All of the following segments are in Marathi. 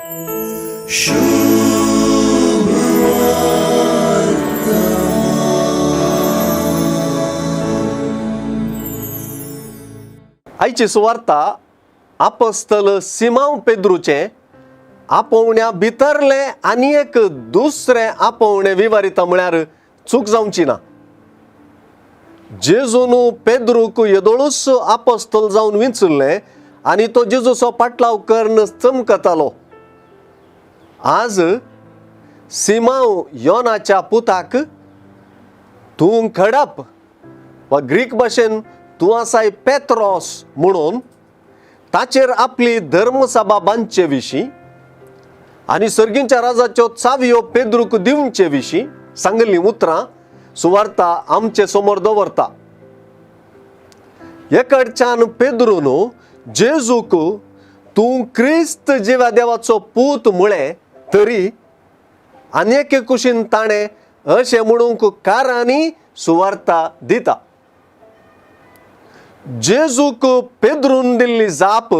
आयची सुवार्ता आपोस्तल सिमोन पेद्रूचे आपोवण्या भितरले आनी एक दुसरे आपोवणे विवरिता म्हळ्यार चूक जावची ना. जेजून पेद्रूक येदोळूच आपोस्तल जावन विंचुल्ले आनी तो जेजूचो पाटलाव करून चमकतालो. आज सिमोन योनाच्या पुताक तूं खडप वा ग्रीक भाशेन तूं आसाय पेत्रोस म्हणून ताचेर आपली धर्मसभा बांदचे विशीं आनी सर्गींच्या राजाच्यो चावयो पेद्रूक दिवचे विशीं सांगली उतरां सुवार्ता आमचे समोर दवरता. एकडच्यान पेद्रून जेजूक तूं क्रिस्त जिव्या देवाचो पूत म्हळें तरी आनी एके कुशीन ताणें अशें म्हणूंक कारांनी सुवार्ता दिता. जेजूक पेद्रून दिल्ली जाप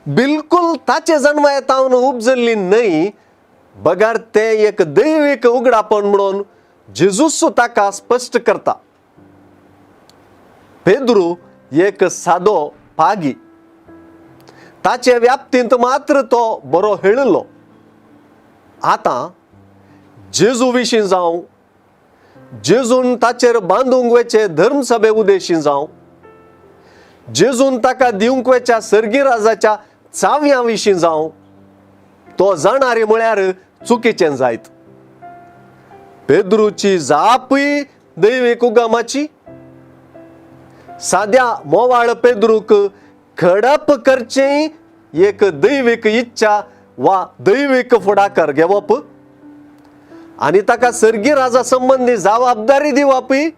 बिलकुल ताचे जन्मयेतावन उपजल्ली न्हय, बगार तें एक दैवीक उगडापण म्हणून जेजूस ताका स्पश्ट करता. पेद्रू एक सादो पागी, ताचे व्याप्तींत मात्र तो बरो हेळिल्लो. आतां जेजू विशीं जावं, जेजून ताचेर बांदूंक वेचे धर्मसभे उदेशी जावं, जेजून ताका दिवंक वेच्या सर्गी राजाच्या चाव्यां विशीं जावं, तो जाणारी म्हळ्यार चुकीचें जायत. पेद्रूची जापूय दैवीक उगमाची. साद्या मोवाळ पेद्रूक खडप करचें एक दैवीक इच्छा वा दैवीक फुडाकार घेवप आनी ताका सर्गी राजा संबंधी जबाबदारी दिवपूय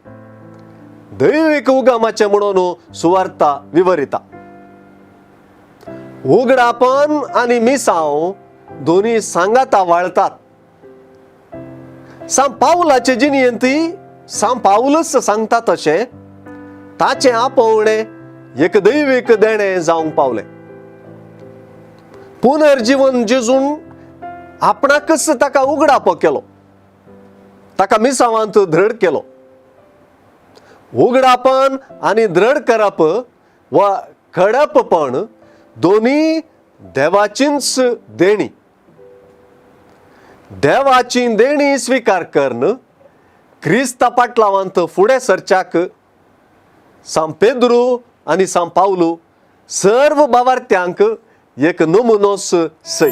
दैवीक उगमाचे म्हणून सुवार्ता विवरिता. उगडापण आनी मिसांव दोन्ही सांगाता वाळतात. सांत पावलाचे जिणेंतय सांत पावलच सांगता तशें ताचें आपोवणे एक दैवीक देणें जावंक पावलें. पुनर्जीवन जेजून आपणाकच ताका उगडापो केलो, ताका मिसांवांत दृढ केलो. उगडापण आनी दृढ करप वा खडपपण दोन्ही देवाचीच देणी. देवाची देणी स्वीकार करून क्रिस्ता पाटलावांत फुडें सरच्याक सांत पेद्रू आनी सांत पावलू सर्व भावार्थ्यांक एक नमुनोस सै.